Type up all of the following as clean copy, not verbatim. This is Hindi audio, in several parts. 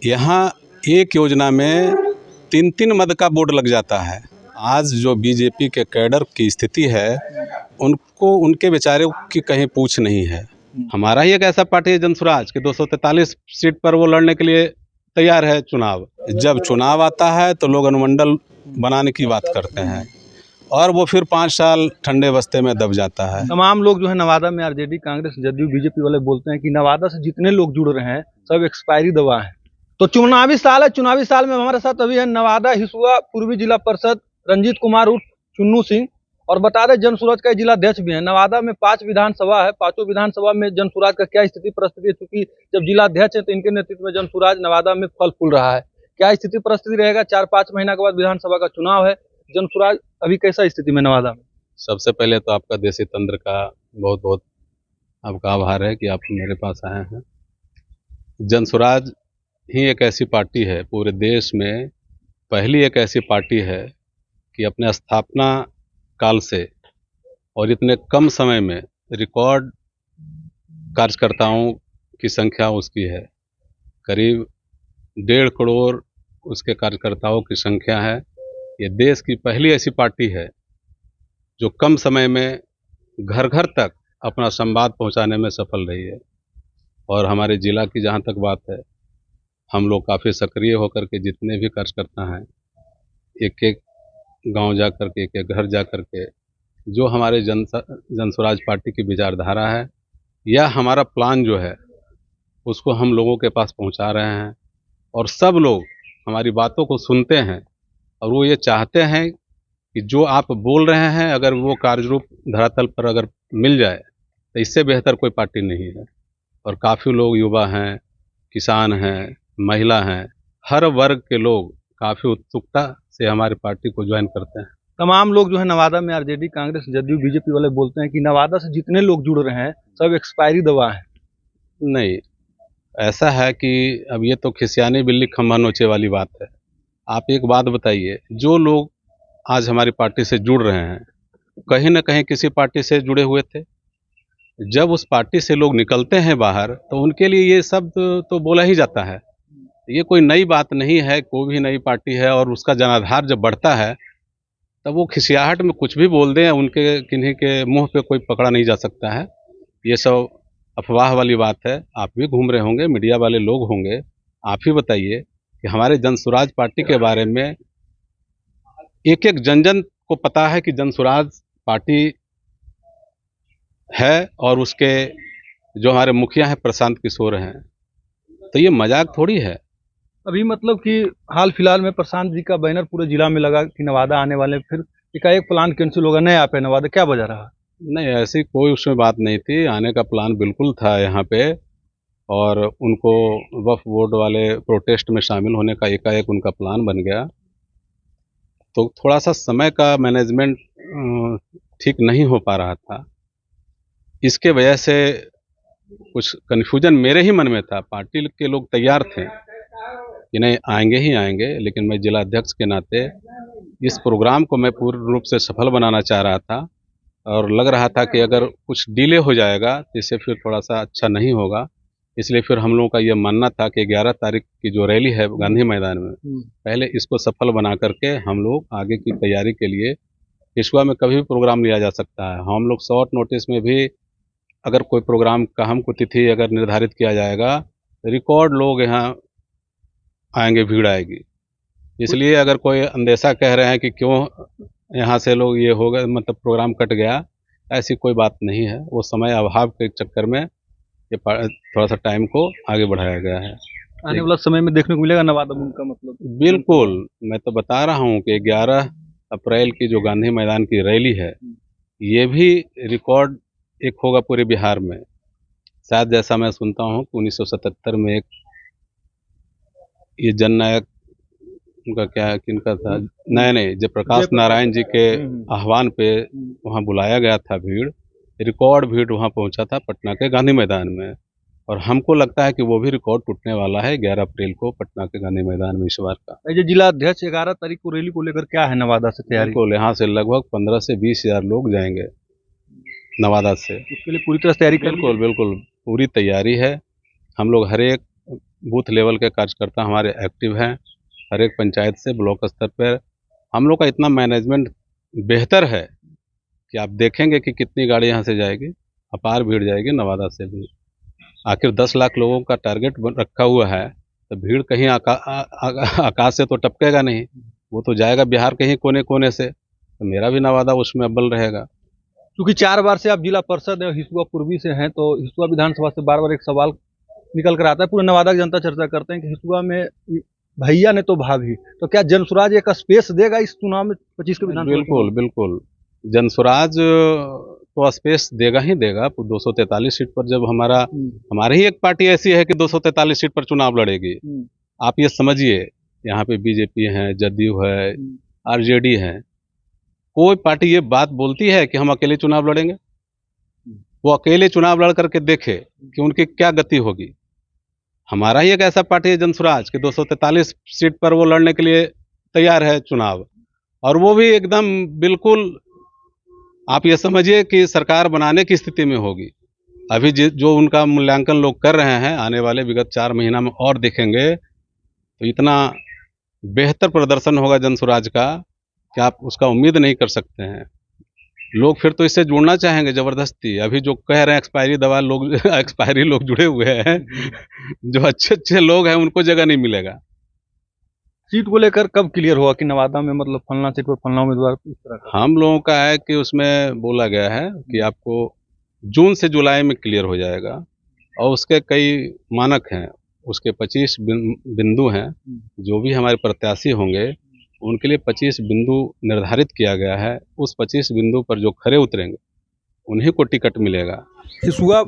यहाँ एक योजना में 3-3 मद का बोर्ड लग जाता है। आज जो बीजेपी के कैडर की स्थिति है, उनको उनके बेचारे की कहीं पूछ नहीं है। हमारा ही एक ऐसा पार्टी है जनसुराज कि 243 सीट पर वो लड़ने के लिए तैयार है चुनाव। जब चुनाव आता है तो लोग अनुमंडल बनाने की बात करते हैं और वो फिर 5 साल ठंडे बस्ते में दब जाता है। तमाम लोग जो है नवादा में आरजेडी, कांग्रेस, जदयू, बीजेपी वाले बोलते हैं कि नवादा से जितने लोग जुड़ रहे हैं सब एक्सपायरी दवा है। तो चुनावी साल है, चुनावी साल में हमारे साथ अभी है नवादा हिसुआ पूर्वी जिला परिषद रंजीत कुमार उर्फ चुन्नू सिंह, और बता दें जनसुराज का जिला अध्यक्ष भी है। नवादा में 5 विधानसभा है, 5 विधानसभा में जनसुराज का क्या स्थिति परिस्थिति है, चूंकि जब जिला अध्यक्ष है तो इनके नेतृत्व में जनसुराज नवादा में फल फूल रहा है। क्या स्थिति परिस्थिति रहेगा? 4-5 महीना के बाद विधानसभा का चुनाव है, जनसुराज अभी कैसा स्थिति में नवादा में? सबसे पहले तो आपका देसी तंत्र का बहुत बहुत आपका आभार है कि आप मेरे पास आए हैं। जनसुराज ही एक ऐसी पार्टी है, पूरे देश में पहली एक ऐसी पार्टी है कि अपने स्थापना काल से और इतने कम समय में रिकॉर्ड कार्यकर्ताओं की संख्या उसकी है। करीब 1.5 करोड़ उसके कार्यकर्ताओं की संख्या है। ये देश की पहली ऐसी पार्टी है जो कम समय में घर घर तक अपना संवाद पहुंचाने में सफल रही है। और हमारे ज़िला की जहां तक बात है, हम लोग काफ़ी सक्रिय होकर के जितने भी कार्यकर्ता हैं, एक एक गांव जा कर के, एक एक घर जा कर के जो हमारे जनसुराज पार्टी की विचारधारा है या हमारा प्लान जो है उसको हम लोगों के पास पहुंचा रहे हैं। और सब लोग हमारी बातों को सुनते हैं और वो ये चाहते हैं कि जो आप बोल रहे हैं अगर वो कार्यरूप धरातल पर अगर मिल जाए तो इससे बेहतर कोई पार्टी नहीं है। और काफ़ी लोग युवा हैं, किसान हैं, महिला हैं, हर वर्ग के लोग काफ़ी उत्सुकता से हमारी पार्टी को ज्वाइन करते हैं। तमाम लोग जो है नवादा में आरजेडी, कांग्रेस, जदयू, बीजेपी वाले बोलते हैं कि नवादा से जितने लोग जुड़ रहे हैं सब एक्सपायरी दवा है। नहीं, ऐसा है कि अब ये तो खिसियानी बिल्ली खम्भा नोचे वाली बात है। आप एक बात बताइए, जो लोग आज हमारी पार्टी से जुड़ रहे हैं कहीं ना कहीं किसी पार्टी से जुड़े हुए थे। जब उस पार्टी से लोग निकलते हैं बाहर तो उनके लिए ये शब्द तो बोला ही जाता है। ये कोई नई बात नहीं है, कोई भी नई पार्टी है और उसका जनाधार जब बढ़ता है तब वो खिसियाहट में कुछ भी बोल दें, उनके किन्हीं के मुंह पे कोई पकड़ा नहीं जा सकता है। ये सब अफवाह वाली बात है। आप भी घूम रहे होंगे, मीडिया वाले लोग होंगे, आप ही बताइए कि हमारे जनसुराज पार्टी के बारे में एक एक जन जन को पता है कि जनसुराज पार्टी है और उसके जो हमारे मुखिया हैं प्रशांत किशोर हैं। तो ये मजाक थोड़ी है। अभी मतलब कि हाल फिलहाल में प्रशांत जी का बैनर पूरे जिला में लगा कि नवादा आने वाले, फिर एकाएक प्लान कैंसिल होगा, नहीं आ पाए नवादा, क्या वजह रहा? नहीं, ऐसी कोई उसमें बात नहीं थी। आने का प्लान बिल्कुल था यहाँ पे, और उनको वक्फ बोर्ड वाले प्रोटेस्ट में शामिल होने का एकाएक उनका प्लान बन गया। तो थोड़ा सा समय का मैनेजमेंट ठीक नहीं हो पा रहा था, इसके वजह से कुछ कन्फ्यूजन मेरे ही मन में था। पार्टी के लोग तैयार थे कि नहीं आएंगे ही आएंगे, लेकिन मैं जिला अध्यक्ष के नाते इस प्रोग्राम को मैं पूर्ण रूप से सफल बनाना चाह रहा था और लग रहा था कि अगर कुछ डिले हो जाएगा तो इससे फिर थोड़ा सा अच्छा नहीं होगा। इसलिए फिर हम लोगों का ये मानना था कि 11 तारीख की जो रैली है गांधी मैदान में, पहले इसको सफल बना करके हम लोग आगे की तैयारी के लिए, हिसुआ में कभी भी प्रोग्राम लिया जा सकता है। हम लोग शॉर्ट नोटिस में भी अगर कोई प्रोग्राम का हमको तिथि अगर निर्धारित किया जाएगा, रिकॉर्ड लोग यहाँ आएंगे, भीड़ आएगी। इसलिए अगर कोई अंदेशा कह रहे हैं कि क्यों यहाँ से लोग ये हो गए, मतलब प्रोग्राम कट गया, ऐसी कोई बात नहीं है। वो समय अभाव के चक्कर में ये थोड़ा सा टाइम को आगे बढ़ाया गया है। आने वाला समय में देखने को मिलेगा नवादा में उनका मतलब? बिल्कुल, मैं तो बता रहा हूँ कि 11 अप्रैल की जो गांधी मैदान की रैली है, ये भी रिकॉर्ड एक होगा पूरे बिहार में। शायद जैसा मैं सुनता हूँ कि 1977 में एक ये जननायक उनका क्या किनका था, नहीं जयप्रकाश नारायण जी के आह्वान पे वहाँ बुलाया गया था भीड़, रिकॉर्ड भीड़ वहाँ पहुँचा था पटना के गांधी मैदान में। और हमको लगता है कि वो भी रिकॉर्ड टूटने वाला है 11 अप्रैल को पटना के गांधी मैदान में इस बार का। जिला अध्यक्ष 11 तारीख को रैली को लेकर क्या है नवादा से तैयारी? बिल्कुल, यहाँ से लगभग 15 से 20 हज़ार लोग जाएंगे नवादा से। उसके लिए पूरी तरह तैयारी कर? बिल्कुल, पूरी तैयारी है। हम लोग हर एक बूथ लेवल के कार्यकर्ता हमारे एक्टिव हैं। हर एक पंचायत से ब्लॉक स्तर पर हम लोग का इतना मैनेजमेंट बेहतर है कि आप देखेंगे कि कितनी गाड़ी यहाँ से जाएगी, अपार भीड़ जाएगी नवादा से भी। आखिर 10 लाख लोगों का टारगेट रखा हुआ है, तो भीड़ कहीं आकाश से तो टपकेगा नहीं, वो तो जाएगा बिहार के ही कोने कोने से। तो मेरा भी नवादा उसमें अव्वल रहेगा। क्योंकि 4 बार से आप जिला परिषद हिसुआ पूर्वी से हैं, तो हिसुआ विधानसभा से बार बार एक सवाल निकल कर आता है, पूरे नवादा की जनता चर्चा करते हैं कि हिसुआ में भैया ने तो भाभी, तो क्या जनसुराज एक स्पेस देगा इस चुनाव में 25 के विधानसभा? बिल्कुल बिल्कुल, जनसुराज तो स्पेस देगा ही देगा। 243 सीट पर जब हमारी ही एक पार्टी ऐसी है कि 243 सीट पर चुनाव लड़ेगी, आप ये समझिए। यहाँ पे बीजेपी है, जदयू है, आरजेडी है, कोई पार्टी ये बात बोलती है कि हम अकेले चुनाव लड़ेंगे? वो अकेले चुनाव लड़ करके देखे कि उनकी क्या गति होगी। हमारा ही एक ऐसा पार्टी है जनसुराज कि 243 सीट पर वो लड़ने के लिए तैयार है चुनाव, और वो भी एकदम बिल्कुल आप ये समझिए कि सरकार बनाने की स्थिति में होगी। अभी जो उनका मूल्यांकन लोग कर रहे हैं, आने वाले विगत 4 महीना में और देखेंगे तो इतना बेहतर प्रदर्शन होगा जनसुराज का कि आप उसका उम्मीद नहीं कर सकते हैं। लोग फिर तो इससे जुड़ना चाहेंगे ज़बरदस्ती। अभी जो कह रहे हैं एक्सपायरी दवा लोग एक्सपायरी लोग जुड़े हुए हैं जो अच्छे अच्छे लोग हैं उनको जगह नहीं मिलेगा। सीट को लेकर कब क्लियर होगा कि नवादा में मतलब फलना सीट पर फलना उम्मीदवार इस तरह का? हम लोगों का है कि उसमें बोला गया है कि आपको जून से जुलाई में क्लियर हो जाएगा, और उसके कई मानक हैं, उसके 25 बिंदु हैं। जो भी हमारे प्रत्याशी होंगे उनके लिए 25 बिंदु निर्धारित किया गया है। उस 25 बिंदु पर जो खरे उतरेंगे उन्हीं को टिकट मिलेगा। हिसुआ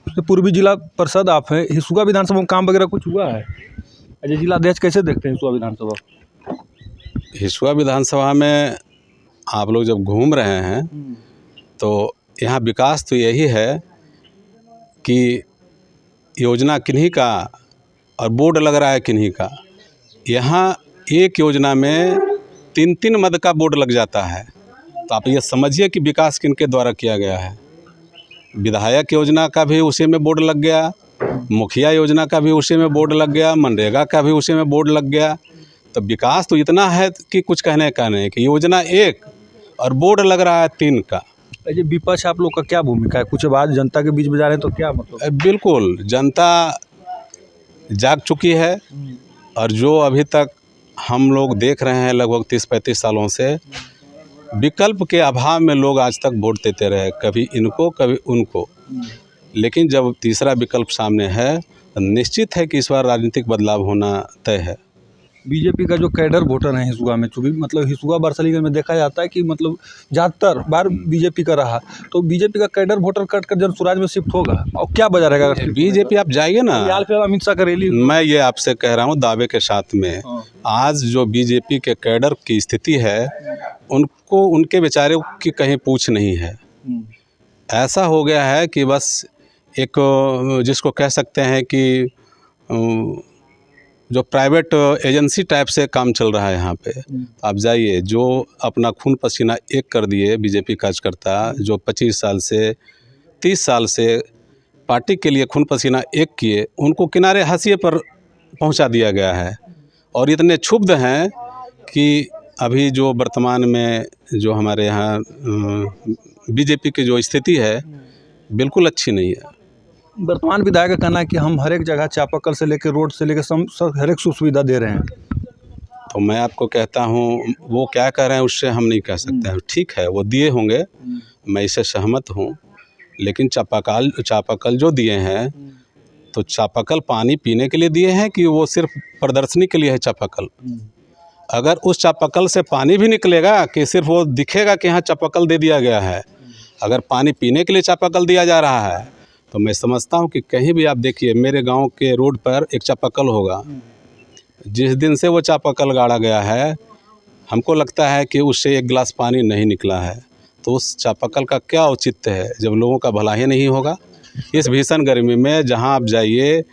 से पूर्वी जिला परिषद आप हैं, हिसुआ विधानसभा में काम वगैरह कुछ हुआ है? अजय जिला अध्यक्ष कैसे देखते हैं हिसुआ विधानसभा? हिसुआ विधानसभा में आप लोग जब घूम रहे हैं तो यहाँ विकास तो यही है कि योजना किन्हीं का और बोर्ड लग रहा है किन्हीं का। यहाँ एक योजना में 3-3 मद का बोर्ड लग जाता है, तो आप ये समझिए कि विकास किनके द्वारा किया गया है। विधायक योजना का भी उसी में बोर्ड लग गया, मुखिया योजना का भी उसी में बोर्ड लग गया, मनरेगा का भी उसी में बोर्ड लग गया। तो विकास तो इतना है कि कुछ कहने का नहीं, कि योजना एक और बोर्ड लग रहा है 3 का। ये विपक्ष आप लोग का क्या भूमिका है? कुछ बात जनता के बीच में जा रहे हैं, तो क्या मतलब? बिल्कुल जनता जाग चुकी है, और जो अभी तक हम लोग देख रहे हैं लगभग 30-35 सालों से, विकल्प के अभाव में लोग आज तक वोट देते रहे, कभी इनको कभी उनको। लेकिन जब तीसरा विकल्प सामने है तो निश्चित है कि इस बार राजनीतिक बदलाव होना तय है। बीजेपी का जो कैडर वोटर है हिसुआ में, चूँकि मतलब हिसुआ बरसलीगंज में देखा जाता है कि मतलब ज़्यादातर बार बीजेपी का रहा, तो बीजेपी का कैडर वोटर कट कर जनसुराज में शिफ्ट होगा, और क्या वजह रहेगा? बीजेपी आप जाइए ना, अमित शाह का रैली। मैं ये आपसे कह रहा हूँ दावे के साथ में, आज जो बीजेपी के कैडर की स्थिति है उनको उनके बेचारे की कहीं पूछ नहीं है। ऐसा हो गया है कि बस एक जिसको कह सकते हैं कि जो प्राइवेट एजेंसी टाइप से काम चल रहा है यहाँ पे। आप जाइए, जो अपना खून पसीना एक कर दिए बीजेपी कार्यकर्ता, जो 25 साल से 30 साल से पार्टी के लिए खून पसीना एक किए, उनको किनारे हाशिए पर पहुंचा दिया गया है। और इतने क्षुब्ध हैं कि अभी जो वर्तमान में जो हमारे यहाँ बीजेपी की जो स्थिति है बिल्कुल अच्छी नहीं है। वर्तमान विधायक का कहना है कि हम हर एक जगह चापाकल से लेकर रोड से लेकर हर एक सुविधा दे रहे हैं। तो मैं आपको कहता हूँ वो क्या कह रहे हैं उससे हम नहीं कह सकते हैं। ठीक है, वो दिए होंगे, मैं इससे सहमत हूँ, लेकिन चापाकल जो दिए हैं तो चापाकल पानी पीने के लिए दिए हैं कि वो सिर्फ प्रदर्शनी के लिए है चापाकल? अगर उस चापाकल से पानी भी निकलेगा कि सिर्फ वो दिखेगा कि यहाँ चापाकल दे दिया गया है, अगर पानी पीने के लिए चापाकल दिया जा रहा है तो मैं समझता हूँ कि कहीं भी आप देखिए मेरे गांव के रोड पर एक चापाकल होगा। जिस दिन से वो चापाकल गाड़ा गया है हमको लगता है कि उससे एक गिलास पानी नहीं निकला है। तो उस चापाकल का क्या औचित्य है जब लोगों का भला ही नहीं होगा? इस भीषण गर्मी में जहाँ आप जाइए,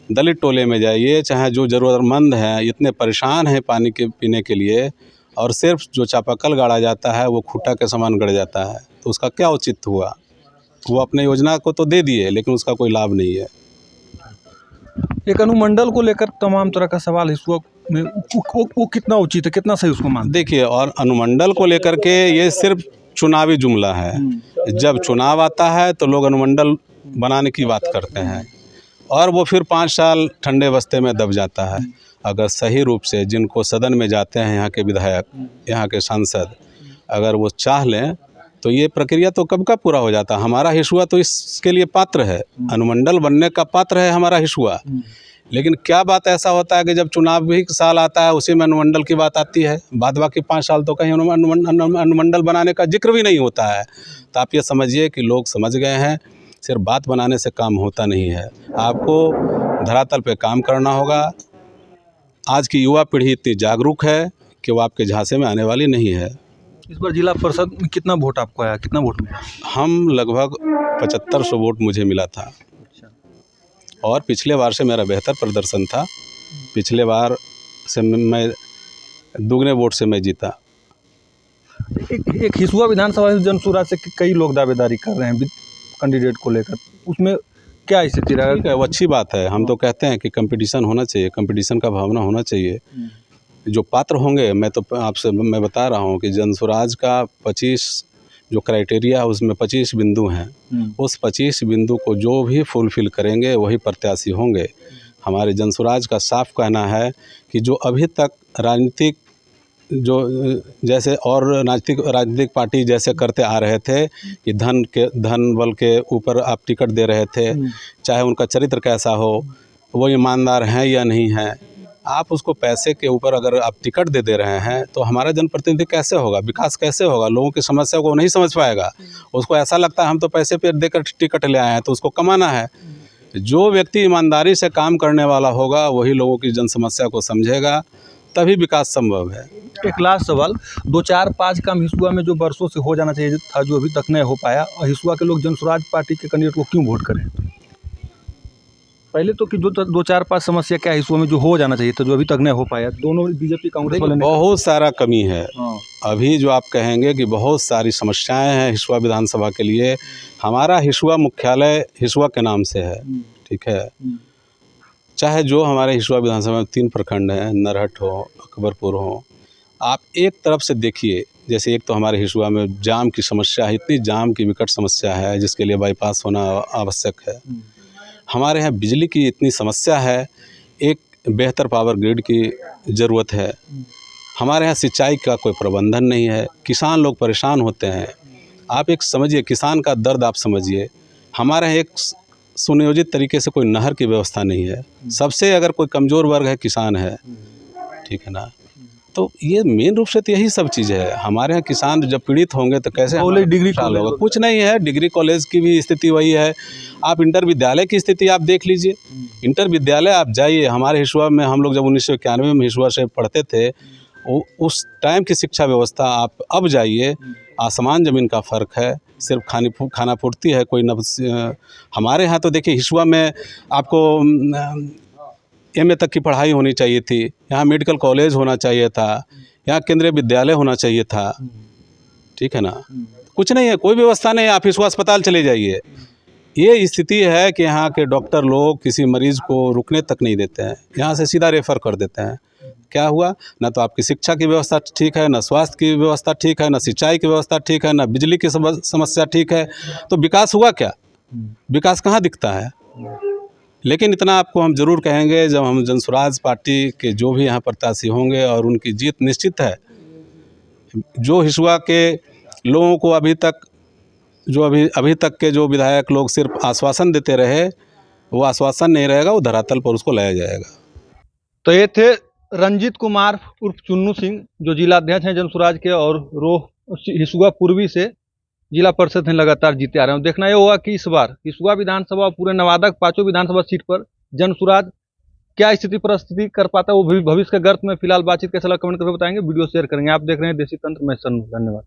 दलित टोले में जाइए, चाहे जो ज़रूरतमंद हैं इतने परेशान हैं पानी के पीने के लिए, और सिर्फ जो चापाकल गाड़ा जाता है वो खूंटा के समान गड़ जाता है। तो उसका क्या औचित्य हुआ? वो अपने योजना को तो दे दिए लेकिन उसका कोई लाभ नहीं है। एक अनुमंडल को लेकर तमाम तरह का सवाल हिसुआ में वो कितना उचित है, कितना सही उसको मानते देखिए, और अनुमंडल को लेकर के ये सिर्फ चुनावी जुमला है। जब चुनाव आता है तो लोग अनुमंडल बनाने की बात करते हैं और वो फिर 5 साल ठंडे बस्ते में दब जाता है। अगर सही रूप से जिनको सदन में जाते हैं यहाँ के विधायक, यहाँ के सांसद, अगर वो चाह लें तो ये प्रक्रिया तो कब का पूरा हो जाता। हमारा हिसुआ तो इसके लिए पात्र है, अनुमंडल बनने का पात्र है हमारा हिसुआ। लेकिन क्या बात ऐसा होता है कि जब चुनाव भी साल आता है उसी में अनुमंडल की बात आती है, बाद बाकी 5 साल तो कहीं अनुमंडल बनाने का जिक्र भी नहीं होता है। तो आप ये समझिए कि लोग समझ गए हैं सिर्फ बात बनाने से काम होता नहीं है, आपको धरातल पे काम करना होगा। आज की युवा पीढ़ी इतनी जागरूक है कि वो आपके झांसे में आने वाली नहीं है। इस बार जिला परिषद में कितना वोट आपको आया, कितना वोट मिला? हम लगभग 7500 वोट मुझे मिला था। अच्छा। और पिछले बार से मेरा बेहतर प्रदर्शन था। पिछले बार से मैं दुगने वोट से मैं जीता। एक हिसुआ विधानसभा जनसुराज से कई लोग दावेदारी कर रहे हैं कैंडिडेट को लेकर, उसमें क्या स्थिति रहेगा? ठीक है, वो अच्छी बात है। हम तो कहते हैं कि कंपटीशन होना चाहिए, कंपटीशन का भावना होना चाहिए। जो पात्र होंगे, मैं तो आपसे मैं बता रहा हूँ कि जनसुराज का 25 जो क्राइटेरिया है उसमें 25 बिंदु हैं। उस 25 बिंदु को जो भी फुलफिल करेंगे वही प्रत्याशी होंगे। हमारे जनसुराज का साफ कहना है कि जो अभी तक राजनीतिक जो जैसे और राजनीतिक पार्टी जैसे करते आ रहे थे कि धन बल के ऊपर आप टिकट दे रहे थे, चाहे उनका चरित्र कैसा हो, वो ईमानदार हैं या नहीं हैं, आप उसको पैसे के ऊपर अगर आप टिकट दे रहे हैं तो हमारा जनप्रतिनिधि कैसे होगा, विकास कैसे होगा? लोगों की समस्या को नहीं समझ पाएगा। उसको ऐसा लगता है हम तो पैसे पे देकर टिकट ले आए हैं तो उसको कमाना है। जो व्यक्ति ईमानदारी से काम करने वाला होगा वही लोगों की जन समस्या को समझेगा, तभी विकास संभव है। एक लास्ट सवाल, 2, 4, 5 काम हिसुआ में जो वर्षों से हो जाना चाहिए था, जो अभी तक नहीं हो पाया, और हिसुआ के लोग जनसुराज पार्टी के कैंडिडेट को क्यों वोट करें? पहले तो कि जो 2, 4, 5 समस्या क्या हिसुआ में जो हो जाना चाहिए था, जो अभी तक नहीं हो पाया, दोनों बीजेपी कांग्रेस वाले बहुत सारा कमी है। अभी जो आप कहेंगे कि बहुत सारी समस्याएं हैं हिसुआ विधानसभा के लिए। हमारा हिसुआ मुख्यालय हिसुआ के नाम से है, ठीक है। चाहे जो हमारे हिसुआ विधानसभा में 3 प्रखंड हैं, नरहट हो, अकबरपुर हो, आप एक तरफ से देखिए। जैसे एक तो हमारे हिसुआ में जाम की समस्या है, इतनी जाम की विकट समस्या है जिसके लिए बाईपास होना आवश्यक है। हमारे यहाँ बिजली की इतनी समस्या है, एक बेहतर पावर ग्रिड की ज़रूरत है। हमारे यहाँ सिंचाई का कोई प्रबंधन नहीं है, किसान लोग परेशान होते हैं। आप एक समझिए, किसान का दर्द आप समझिए। हमारे यहाँ एक सुनियोजित तरीके से कोई नहर की व्यवस्था नहीं है। सबसे अगर कोई कमज़ोर वर्ग है किसान है, ठीक है ना। तो ये मेन रूप से तो यही सब चीज़ है। हमारे यहाँ किसान जब पीड़ित होंगे तो कैसे डिग्री कॉलेज होगा? कुछ नहीं है। डिग्री कॉलेज की भी स्थिति वही है। आप इंटर विद्यालय की स्थिति आप देख लीजिए। इंटर विद्यालय आप जाइए, हमारे हिसुआ में हम लोग जब 1991 में हिसुआ से पढ़ते थे, उस टाइम की शिक्षा व्यवस्था आप अब जाइए, आसमान ज़मीन का फ़र्क है। सिर्फ खाना पूर्ति है, कोई हमारे यहाँ तो देखिए हिसुआ में आपको MA तक की पढ़ाई होनी चाहिए थी। यहाँ मेडिकल कॉलेज होना चाहिए था, यहाँ केंद्रीय विद्यालय होना चाहिए था, ठीक है ना। कुछ नहीं है, कोई व्यवस्था नहीं है। आप हिसुआ अस्पताल चले जाइए, ये स्थिति है कि यहाँ के डॉक्टर लोग किसी मरीज़ को रुकने तक नहीं देते हैं, यहाँ से सीधा रेफ़र कर देते हैं। क्या हुआ? ना तो आपकी शिक्षा की व्यवस्था ठीक है, ना स्वास्थ्य की व्यवस्था ठीक है, ना सिंचाई की व्यवस्था ठीक है, ना बिजली की समस्या ठीक है। तो विकास हुआ क्या? विकास कहाँ दिखता है? लेकिन इतना आपको हम ज़रूर कहेंगे, जब हम जनसुराज पार्टी के जो भी यहाँ प्रत्याशी होंगे और उनकी जीत निश्चित है। जो हिसुआ के लोगों को अभी तक के जो विधायक लोग सिर्फ आश्वासन देते रहे, वो आश्वासन नहीं रहेगा, वो धरातल पर उसको लाया जाएगा। तो ये थे रंजीत कुमार उर्फ चुन्नू सिंह, जो जिलाध्यक्ष हैं जनसुराज के और हिसुआ पूर्वी से जिला परिषद में लगातार जीते आ रहे हैं। देखना ये होगा कि इस बार हिसुआ विधानसभा पूरे नवादा 5 विधानसभा सीट पर जनसुराज क्या स्थिति परिस्थिति कर पाता है, वो भविष्य के गर्त में। फिलहाल बातचीत कैसा लगा कमेंट करके बताएंगे, वीडियो शेयर करेंगे। आप देख रहे हैं देसी तंत्र, मैं सन्नू, धन्यवाद।